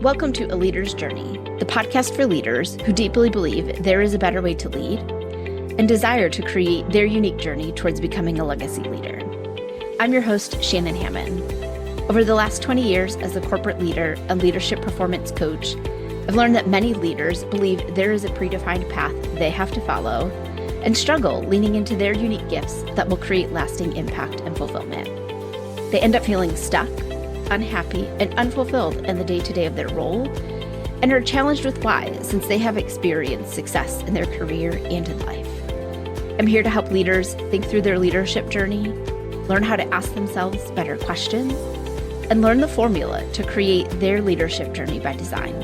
Welcome to A Leader's Journey, the podcast for leaders who deeply believe there is a better way to lead and desire to create their unique journey towards becoming a legacy leader. I'm your host, Shannon Hammond. Over the last 20 years as a corporate leader and leadership performance coach, I've learned that many leaders believe there is a predefined path they have to follow and struggle leaning into their unique gifts that will create lasting impact and fulfillment. They end up feeling stuck, unhappy, and unfulfilled in the day-to-day of their role, and are challenged with why, since they have experienced success in their career and in life. I'm here to help leaders think through their leadership journey, learn how to ask themselves better questions, and learn the formula to create their leadership journey by design.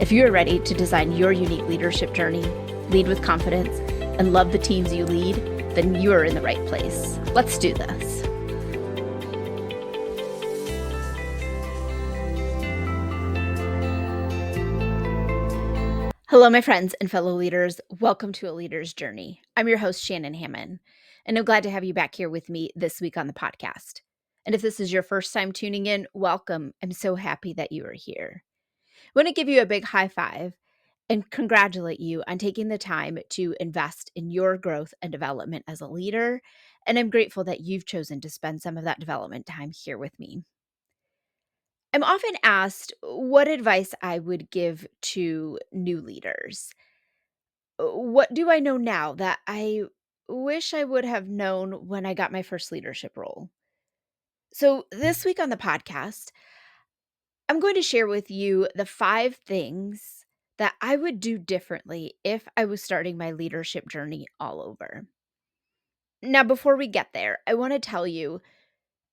If you are ready to design your unique leadership journey, lead with confidence, and love the teams you lead, then you are in the right place. Let's do this. Hello, my friends and fellow leaders. Welcome to A Leader's Journey. I'm your host, Shannon Hammond, and I'm glad to have you back here with me this week on the podcast. And if this is your first time tuning in, welcome. I'm so happy that you are here. I want to give you a big high five and congratulate you on taking the time to invest in your growth and development as a leader. And I'm grateful that you've chosen to spend some of that development time here with me. I'm often asked what advice I would give to new leaders. What do I know now that I wish I would have known when I got my first leadership role? So, this week on the podcast, I'm going to share with you the 5 things that I would do differently if I was starting my leadership journey all over. Now, before we get there, I want to tell you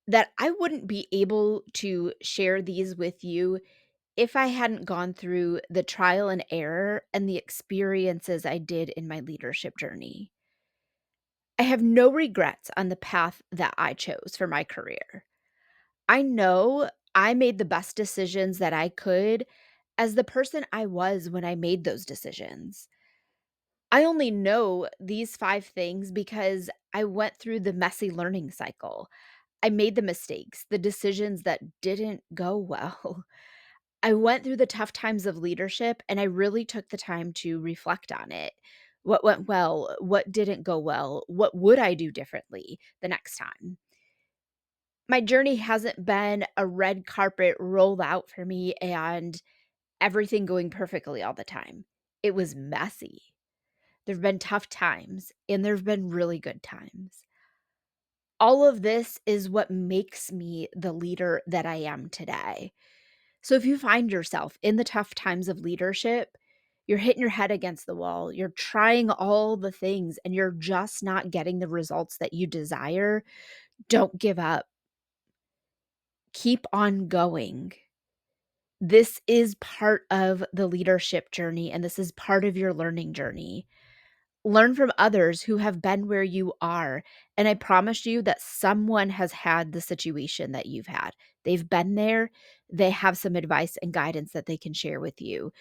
that I wouldn't be able to share these with you if I hadn't gone through the trial and error and the experiences I did in my leadership journey. I have no regrets on the path that I chose for my career. I know I made the best decisions that I could as the person I was when I made those decisions. I only know these 5 things because I went through the messy learning cycle. I made the mistakes, the decisions that didn't go well. I went through the tough times of leadership and I really took the time to reflect on it. What went well? What didn't go well? What would I do differently the next time? My journey hasn't been a red carpet rolled out for me and everything going perfectly all the time. It was messy. There've been tough times and there've been really good times. All of this is what makes me the leader that I am today. So if you find yourself in the tough times of leadership, you're hitting your head against the wall, you're trying all the things, and you're just not getting the results that you desire, don't give up. Keep on going. This is part of the leadership journey, and this is part of your learning journey. Learn from others who have been where you are. And I promise you that someone has had the situation that you've had. They've been there. They have some advice and guidance that they can share with you.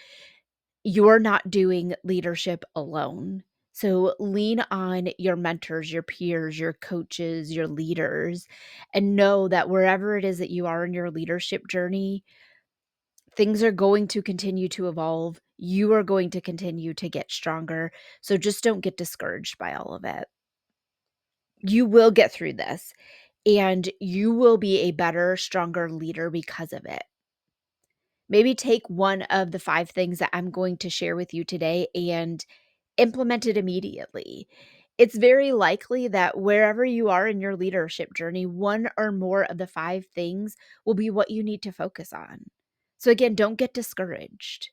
You're not doing leadership alone. So lean on your mentors, your peers, your coaches, your leaders, and know that wherever it is that you are in your leadership journey, things are going to continue to evolve. You are going to continue to get stronger. So just don't get discouraged by all of it. You will get through this and you will be a better, stronger leader because of it. Maybe take one of the 5 things that I'm going to share with you today and implement it immediately. It's very likely that wherever you are in your leadership journey, one or more of the 5 things will be what you need to focus on. So again, don't get discouraged.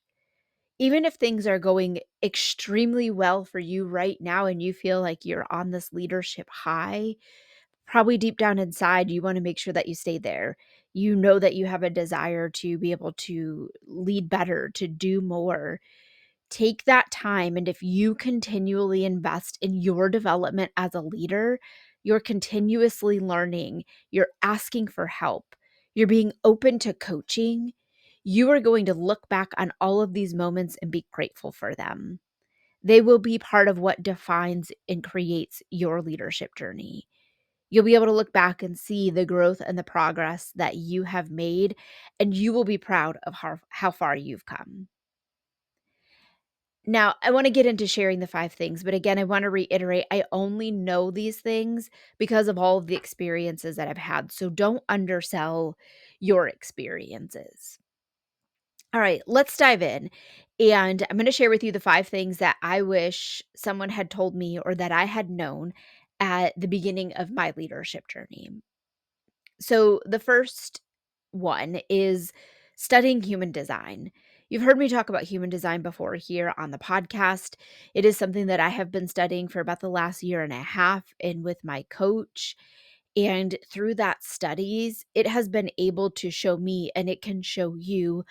Even if things are going extremely well for you right now and you feel like you're on this leadership high, probably deep down inside, you want to make sure that you stay there. You know that you have a desire to be able to lead better, to do more. Take that time. And if you continually invest in your development as a leader, you're continuously learning, you're asking for help, you're being open to coaching, you are going to look back on all of these moments and be grateful for them. They will be part of what defines and creates your leadership journey. You'll be able to look back and see the growth and the progress that you have made, and you will be proud of how far you've come. Now, I want to get into sharing the 5 things, but again, I want to reiterate I only know these things because of all of the experiences that I've had. So don't undersell your experiences. All right, let's dive in. And I'm going to share with you the 5 things that I wish someone had told me or that I had known at the beginning of my leadership journey. So, the first one is studying human design. You've heard me talk about human design before here on the podcast. It is something that I have been studying for about the last year and a half and with my coach. And through that studies, it has been able to show me and it can show you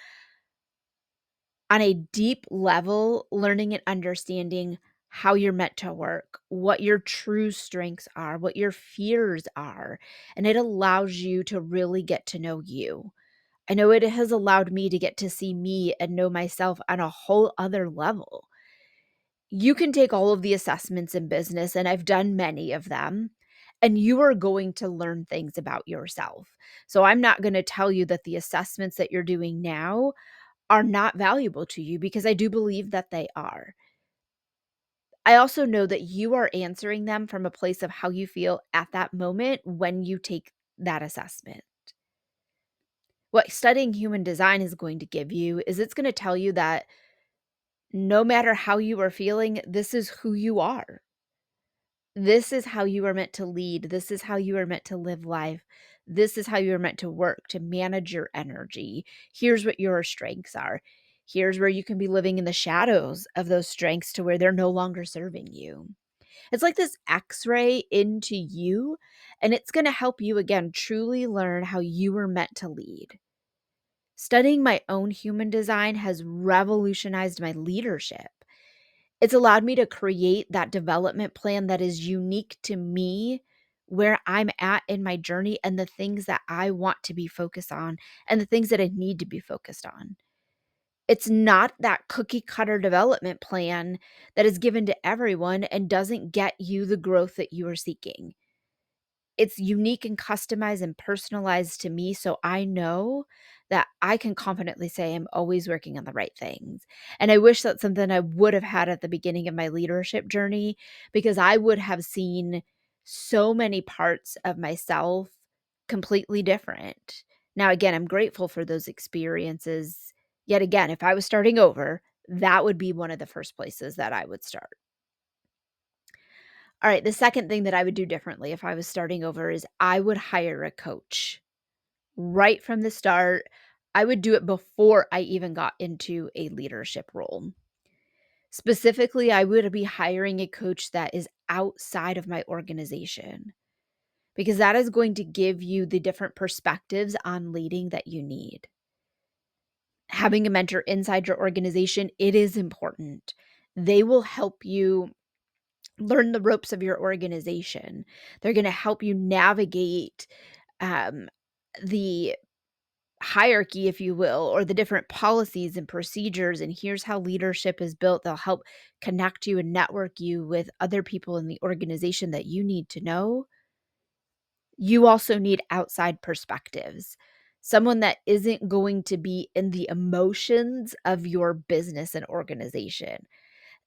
on a deep level, learning and understanding how you're meant to work, what your true strengths are, what your fears are, and it allows you to really get to know you. I know it has allowed me to get to see me and know myself on a whole other level. You can take all of the assessments in business, and I've done many of them, and you are going to learn things about yourself. So I'm not going to tell you that the assessments that you're doing now are not valuable to you because I do believe that they are. I also know that you are answering them from a place of how you feel at that moment when you take that assessment. What studying human design is going to give you is it's going to tell you that no matter how you are feeling, this is who you are. This is how you are meant to lead. This is how you are meant to live life. This is how you are meant to work, to manage your energy. Here's what your strengths are. Here's where you can be living in the shadows of those strengths to where they're no longer serving you. It's like this x ray into you, and it's going to help you again truly learn how you were meant to lead. Studying my own human design has revolutionized my leadership. It's allowed me to create that development plan that is unique to me, where I'm at in my journey, and the things that I want to be focused on, and the things that I need to be focused on. It's not that cookie cutter development plan that is given to everyone and doesn't get you the growth that you are seeking. It's unique and customized and personalized to me, so I know that I can confidently say I'm always working on the right things. And I wish that's something I would have had at the beginning of my leadership journey because I would have seen so many parts of myself completely different. Now, again, I'm grateful for those experiences. Yet again, if I was starting over, that would be one of the first places that I would start. All right, the second thing that I would do differently if I was starting over is I would hire a coach right from the start. I would do it before I even got into a leadership role. Specifically, I would be hiring a coach that is outside of my organization because that is going to give you the different perspectives on leading that you need. Having a mentor inside your organization, it is important. They will help you learn the ropes of your organization. They're going to help you navigate um, the hierarchy, if you will, or the different policies and procedures. And here's how leadership is built. They'll help connect you and network you with other people in the organization that you need to know. You also need outside perspectives. Someone that isn't going to be in the emotions of your business and organization,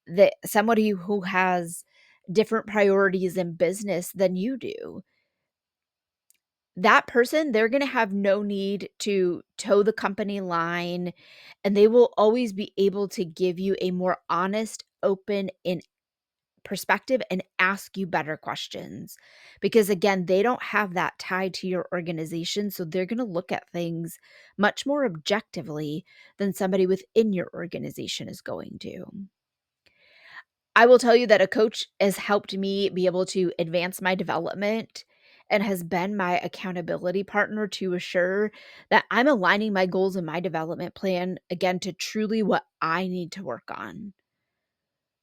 that somebody who has different priorities in business than you do. That person, they're gonna have no need to toe the company line, and they will always be able to give you a more honest, open, and perspective and ask you better questions. Because again, they don't have that tied to your organization, so they're gonna look at things much more objectively than somebody within your organization is going to. I will tell you that a coach has helped me be able to advance my development and has been my accountability partner to assure that I'm aligning my goals and my development plan again to truly what I need to work on.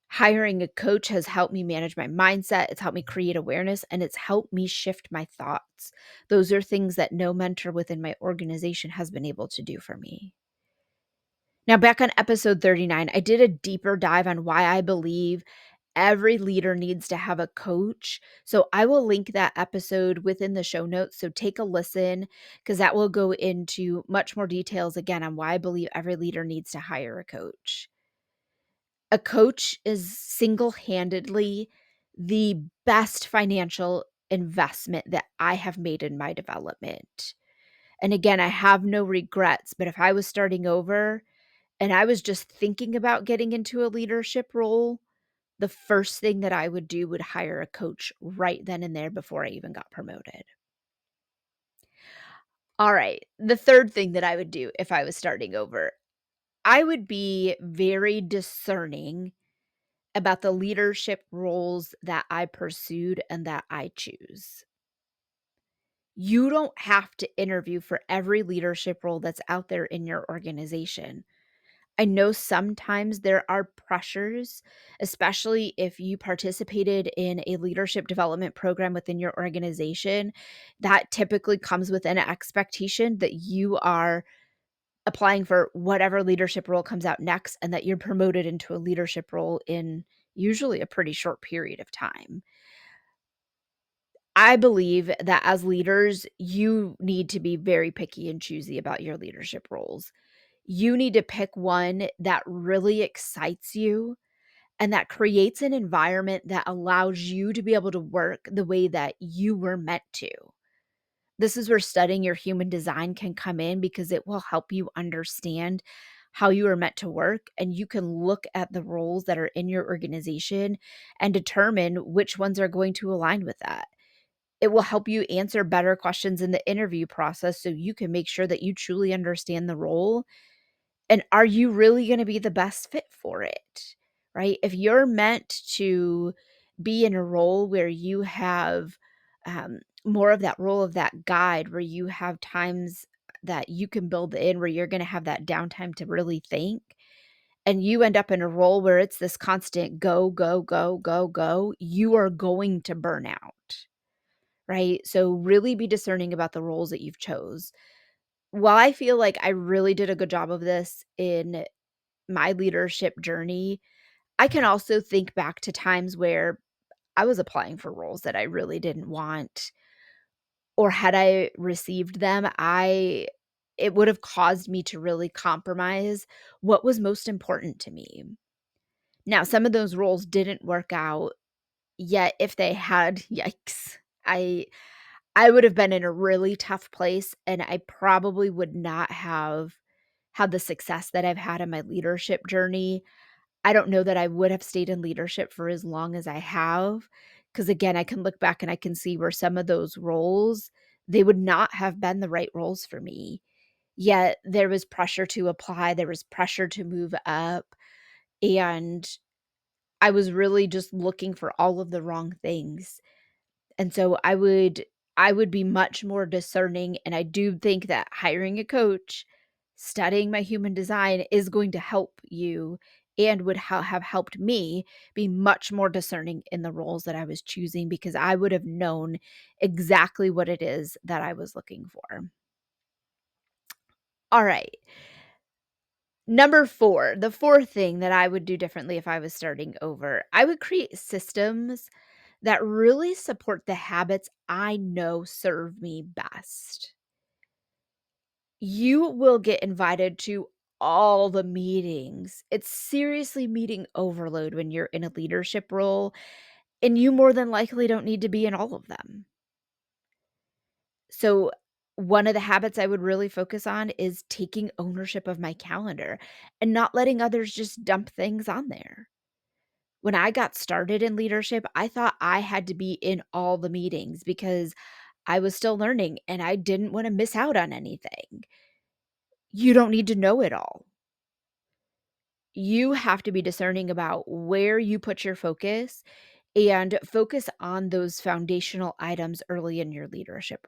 Hiring a coach has helped me manage my mindset, it's helped me create awareness, and it's helped me shift my thoughts. Those are things that no mentor within my organization has been able to do for me. Now, back on episode 39, I did a deeper dive on why I believe every leader needs to have a coach. So I will link that episode within the show notes. So take a listen because that will go into much more details again on why I believe every leader needs to hire a coach. A coach is single-handedly the best financial investment that I have made in my development. And again, I have no regrets, but if I was starting over and I was just thinking about getting into a leadership role, the first thing that I would do would hire a coach right then and there before I even got promoted. All right, the third thing that I would do if I was starting over, I would be very discerning about the leadership roles that I pursued and that I choose. You don't have to interview for every leadership role that's out there in your organization. I know sometimes there are pressures, especially if you participated in a leadership development program within your organization, that typically comes with an expectation that you are applying for whatever leadership role comes out next and that you're promoted into a leadership role in usually a pretty short period of time. I believe that as leaders, you need to be very picky and choosy about your leadership roles. You need to pick one that really excites you and that creates an environment that allows you to be able to work the way that you were meant to. This is where studying your human design can come in because it will help you understand how you are meant to work. And you can look at the roles that are in your organization and determine which ones are going to align with that. It will help you answer better questions in the interview process so you can make sure that you truly understand the role. And are you really gonna be the best fit for it, right? If you're meant to be in a role where you have, more of that role of that guide, where you have times that you can build in, where you're gonna have that downtime to really think, and you end up in a role where it's this constant go, go, go, go, go, you are going to burn out, right? So really be discerning about the roles that you've chose. While I feel like I really did a good job of this in my leadership journey, I can also think back to times where I was applying for roles that I really didn't want, or had I received them, I it would have caused me to really compromise what was most important to me. Now, some of those roles didn't work out, yet if they had, yikes. I I would have been in a really tough place, and I probably would not have had the success that I've had in my leadership journey. I don't know that I would have stayed in leadership for as long as I have, because again, I can look back and I can see where some of those roles, they would not have been the right roles for me. Yet there was pressure to apply, there was pressure to move up, and I was really just looking for all of the wrong things. And so I would be much more discerning, and I do think that hiring a coach, studying my human design is going to help you and would have helped me be much more discerning in the roles that I was choosing because I would have known exactly what it is that I was looking for. All right. Number 4, the fourth thing that I would do differently if I was starting over, I would create systems that really support the habits I know serve me best. You will get invited to all the meetings. It's seriously meeting overload when you're in a leadership role, and you more than likely don't need to be in all of them. So, one of the habits I would really focus on is taking ownership of my calendar and not letting others just dump things on there. When I got started in leadership, I thought I had to be in all the meetings because I was still learning and I didn't wanna miss out on anything. You don't need to know it all. You have to be discerning about where you put your focus and focus on those foundational items early in your leadership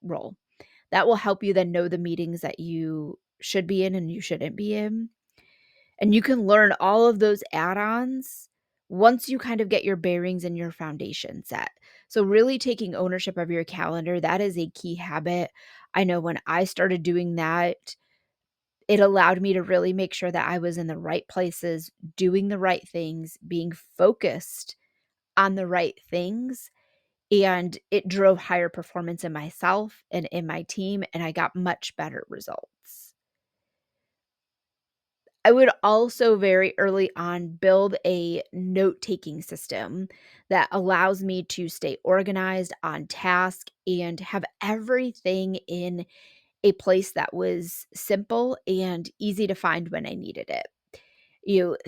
role. That will help you then know the meetings that you should be in and you shouldn't be in. And you can learn all of those add-ons once you kind of get your bearings and your foundation set. So really taking ownership of your calendar, that is a key habit. I know when I started doing that, It allowed me to really make sure that I was in the right places, doing the right things, being focused on the right things, and it drove higher performance in myself and in my team, and I got much better results. I would also very early on build a note-taking system that allows me to stay organized, on task, and have everything in a place that was simple and easy to find when I needed it.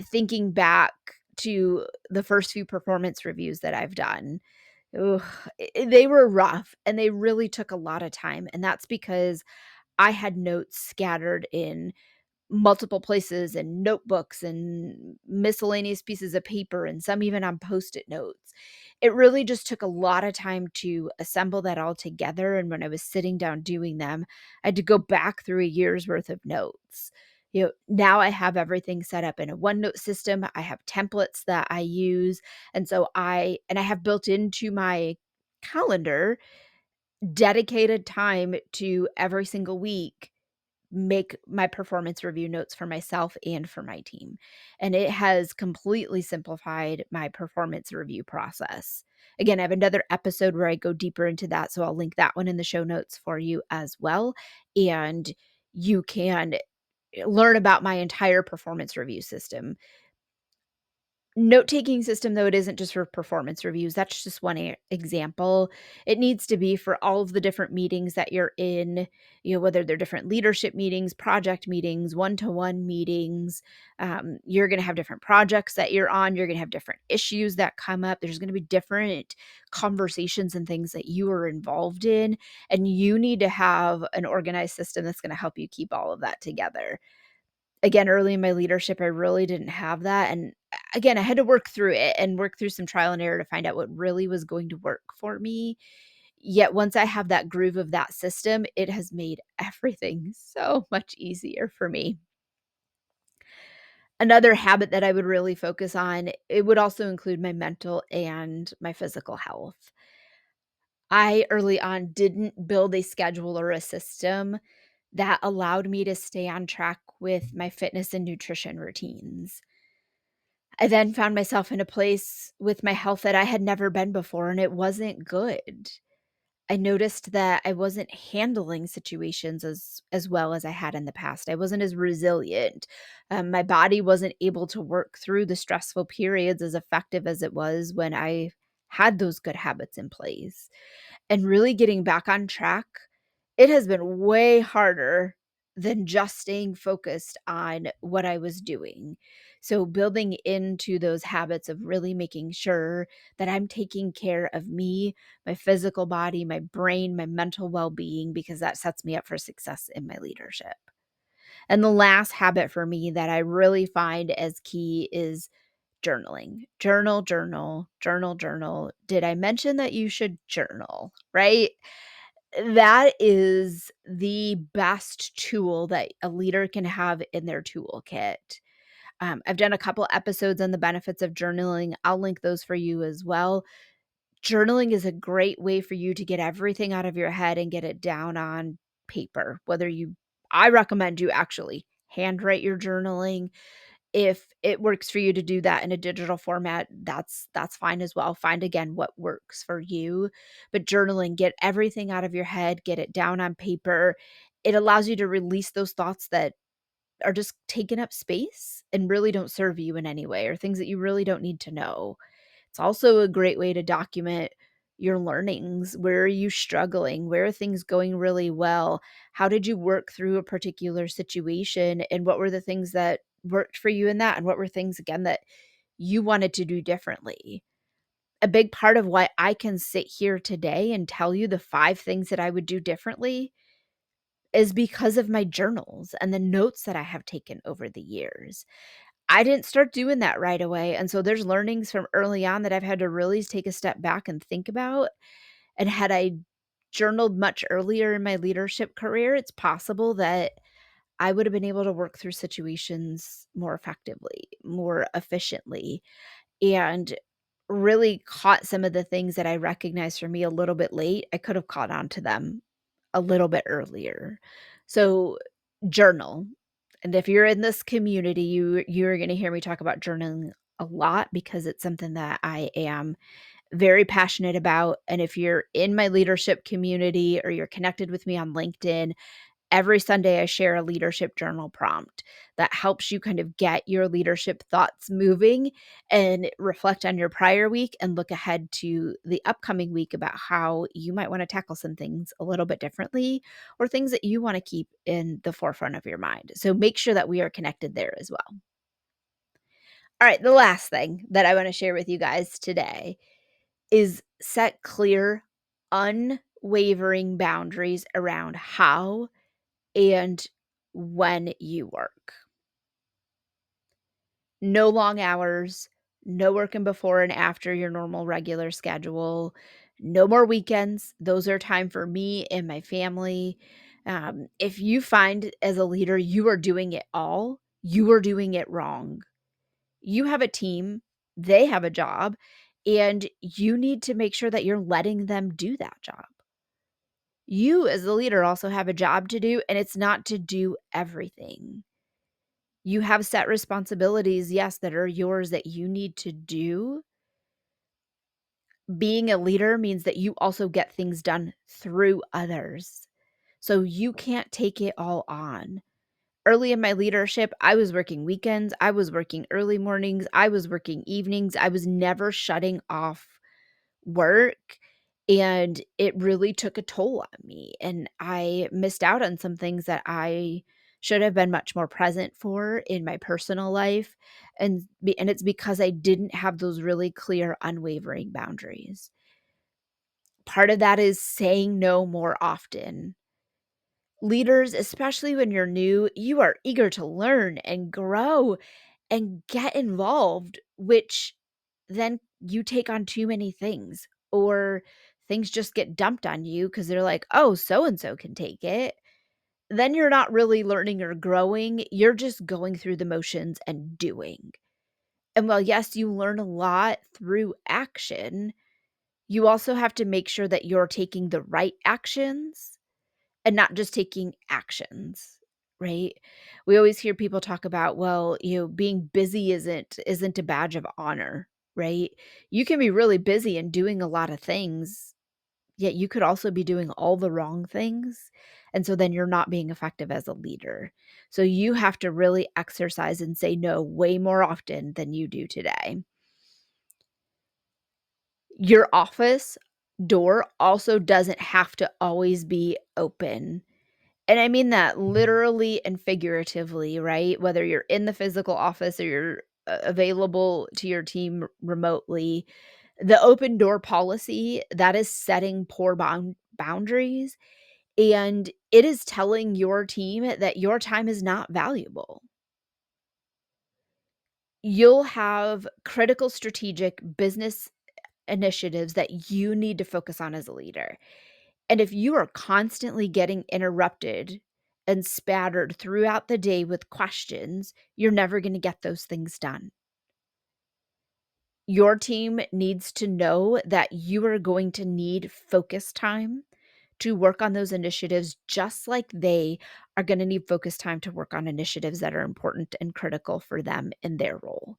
Thinking back to the first few performance reviews that I've done, ugh, they were rough and they really took a lot of time, and that's because I had notes scattered in multiple places and notebooks and miscellaneous pieces of paper and some even on Post-it notes. It really just took a lot of time to assemble that all together, and when I was sitting down doing them, I had to go back through a year's worth of notes. Now I have everything set up in a OneNote system. I have templates that I use, and so I have built into my calendar dedicated time to every single week make my performance review notes for myself and for my team. And it has completely simplified my performance review process. Again, I have another episode where I go deeper into that. So I'll link that one in the show notes for you as well. And you can learn about my entire performance review system. Note-taking system, though, it isn't just for performance reviews, that's just one example. It needs to be for all of the different meetings that you're in, whether they're different leadership meetings, project meetings, one-to-one meetings. You're gonna have different projects that you're on, you're gonna have different issues that come up, there's gonna be different conversations and things that you are involved in, and you need to have an organized system that's gonna help you keep all of that together. Again, early in my leadership, I really didn't have that, and again, I had to work through it and work through some trial and error to find out what really was going to work for me. Yet once I have that groove of that system, it has made everything so much easier for me. Another habit that I would really focus on, it would also include my mental and my physical health. I early on didn't build a schedule or a system that allowed me to stay on track with my fitness and nutrition routines. I then found myself in a place with my health that I had never been before, and it wasn't good. I noticed that I wasn't handling situations as well as I had in the past. I wasn't as resilient. My body wasn't able to work through the stressful periods as effective as it was when I had those good habits in place. And really getting back on track, it has been way harder than just staying focused on what I was doing. So building into those habits of really making sure that I'm taking care of me, my physical body, my brain, my mental well-being, because that sets me up for success in my leadership. And the last habit for me that I really find as key is journaling. Journal, journal, journal, journal. Did I mention that you should journal, right? That is the best tool that a leader can have in their toolkit. I've done a couple episodes on the benefits of journaling. I'll link those for you as well. Journaling is a great way for you to get everything out of your head and get it down on paper. I recommend you actually handwrite your journaling. If it works for you to do that in a digital format, that's fine as well. Find again what works for you. But journaling, get everything out of your head, get it down on paper. It allows you to release those thoughts that are just taking up space and really don't serve you in any way or things that you really don't need to know. It's also a great way to document your learnings. Where are you struggling? Where are things going really well? How did you work through a particular situation? And what were the things that worked for you in that? And what were things, again, that you wanted to do differently? A big part of why I can sit here today and tell you the 5 things that I would do differently is because of my journals and the notes that I have taken over the years. I didn't start doing that right away, and so there's learnings from early on that I've had to really take a step back and think about, and had I journaled much earlier in my leadership career, it's possible that I would have been able to work through situations more effectively, more efficiently, and really caught some of the things that I recognized for me a little bit late. I could have caught on to them a little bit earlier. So, journal. And if you're in this community, you're gonna hear me talk about journaling a lot because it's something that I am very passionate about, and if you're in my leadership community or you're connected with me on LinkedIn, every Sunday I share a leadership journal prompt that helps you kind of get your leadership thoughts moving and reflect on your prior week and look ahead to the upcoming week about how you might wanna tackle some things a little bit differently or things that you wanna keep in the forefront of your mind. So make sure that we are connected there as well. All right, the last thing that I wanna share with you guys today is set clear, unwavering boundaries around how and when you work. No long hours, no working before and after your normal regular schedule, no more weekends. Those are time for me and my family. If you find as a leader you are doing it all, you are doing it wrong. You have a team, they have a job, and you need to make sure that you're letting them do that job. You, as the leader, also have a job to do, and it's not to do everything. You have set responsibilities, yes, that are yours that you need to do. Being a leader means that you also get things done through others. So you can't take it all on. Early in my leadership, I was working weekends, I was working early mornings, I was working evenings. I was never shutting off work, and it really took a toll on me, and I missed out on some things that I should have been much more present for in my personal life, and it's because I didn't have those really clear, unwavering boundaries. Part of that is saying no more often. Leaders, especially when you're new, you are eager to learn and grow and get involved, which then you take on too many things or things just get dumped on you because they're like, oh, so and so can take it. Then you're not really learning or growing. You're just going through the motions and doing. And while, yes, you learn a lot through action, you also have to make sure that you're taking the right actions and not just taking actions, right? We always hear people talk about, well, being busy isn't a badge of honor, right? You can be really busy and doing a lot of things, yet you could also be doing all the wrong things. And so then you're not being effective as a leader. So you have to really exercise and say no way more often than you do today. Your office door also doesn't have to always be open. And I mean that literally and figuratively, right? Whether you're in the physical office or you're available to your team remotely, the open door policy that is setting poor boundaries, and it is telling your team that your time is not valuable. You'll have critical strategic business initiatives that you need to focus on as a leader. And if you are constantly getting interrupted and spattered throughout the day with questions, you're never going to get those things done. Your team needs to know that you are going to need focus time to work on those initiatives, just like they are going to need focus time to work on initiatives that are important and critical for them in their role.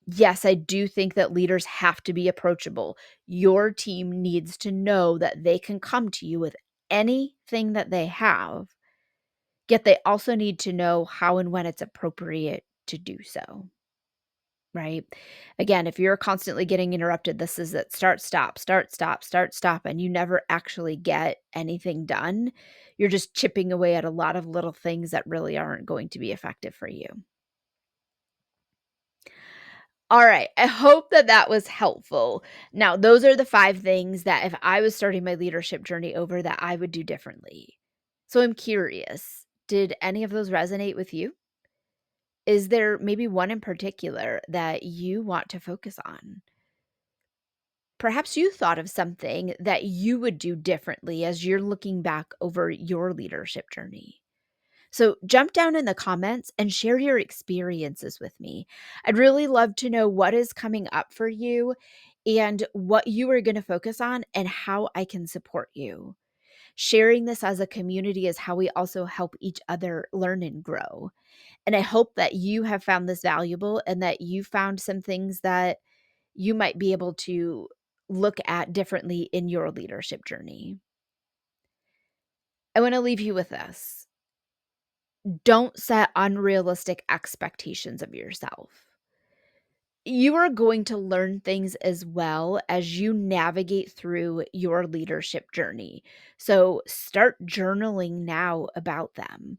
Yes, I do think that leaders have to be approachable. Your team needs to know that they can come to you with anything that they have, yet they also need to know how and when it's appropriate to do so, right? Again, if you're constantly getting interrupted, this is it start, stop, start, stop, start, stop, and you never actually get anything done. You're just chipping away at a lot of little things that really aren't going to be effective for you. All right. I hope that that was helpful. Now, those are the 5 things that if I was starting my leadership journey over that I would do differently. So I'm curious, did any of those resonate with you? Is there maybe one in particular that you want to focus on? Perhaps you thought of something that you would do differently as you're looking back over your leadership journey. So jump down in the comments and share your experiences with me. I'd really love to know what is coming up for you and what you are going to focus on and how I can support you. Sharing this as a community is how we also help each other learn and grow. And I hope that you have found this valuable and that you found some things that you might be able to look at differently in your leadership journey. I want to leave you with this. Don't set unrealistic expectations of yourself. You are going to learn things as well as you navigate through your leadership journey. So start journaling now about them.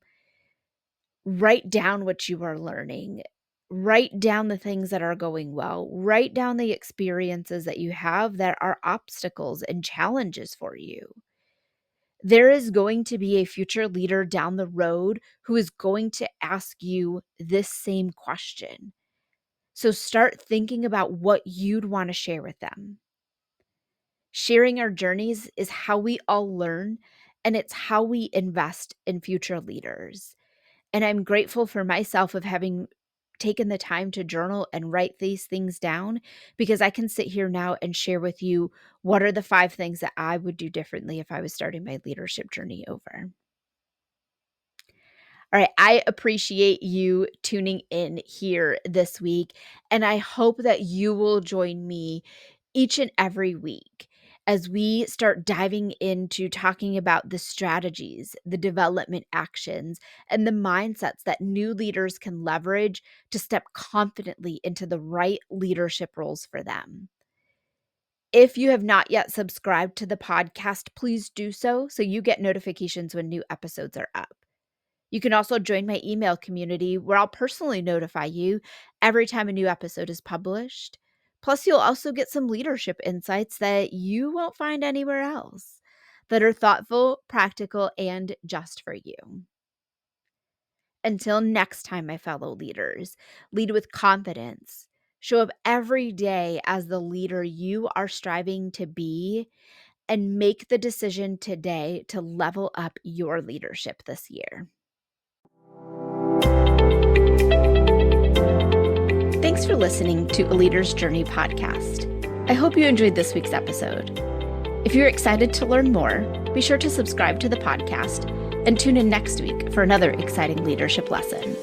Write down what you are learning. Write down the things that are going well. Write down the experiences that you have that are obstacles and challenges for you. There is going to be a future leader down the road who is going to ask you this same question. So start thinking about what you'd want to share with them. Sharing our journeys is how we all learn, and it's how we invest in future leaders. And I'm grateful for myself of having taken the time to journal and write these things down, because I can sit here now and share with you what are the 5 things that I would do differently if I was starting my leadership journey over. All right, I appreciate you tuning in here this week, and I hope that you will join me each and every week as we start diving into talking about the strategies, the development actions, and the mindsets that new leaders can leverage to step confidently into the right leadership roles for them. If you have not yet subscribed to the podcast, please do so you get notifications when new episodes are up. You can also join my email community where I'll personally notify you every time a new episode is published. Plus, you'll also get some leadership insights that you won't find anywhere else that are thoughtful, practical, and just for you. Until next time, my fellow leaders, lead with confidence. Show up every day as the leader you are striving to be, and make the decision today to level up your leadership this year. Thanks for listening to A Leader's Journey podcast. I hope you enjoyed this week's episode. If you're excited to learn more, be sure to subscribe to the podcast and tune in next week for another exciting leadership lesson.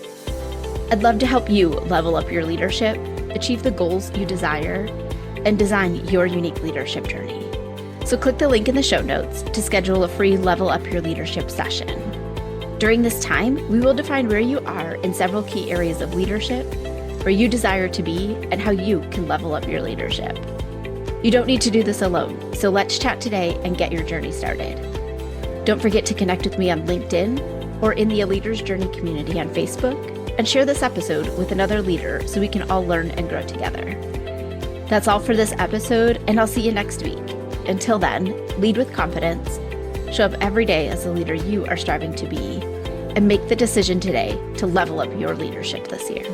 I'd love to help you level up your leadership, achieve the goals you desire, and design your unique leadership journey. So click the link in the show notes to schedule a free Level Up Your Leadership session. During this time, we will define where you are in several key areas of leadership, where you desire to be, and how you can level up your leadership. You don't need to do this alone, so let's chat today and get your journey started. Don't forget to connect with me on LinkedIn or in the A Leader's Journey community on Facebook, and share this episode with another leader so we can all learn and grow together. That's all for this episode, and I'll see you next week. Until then, lead with confidence, show up every day as the leader you are striving to be, and make the decision today to level up your leadership this year.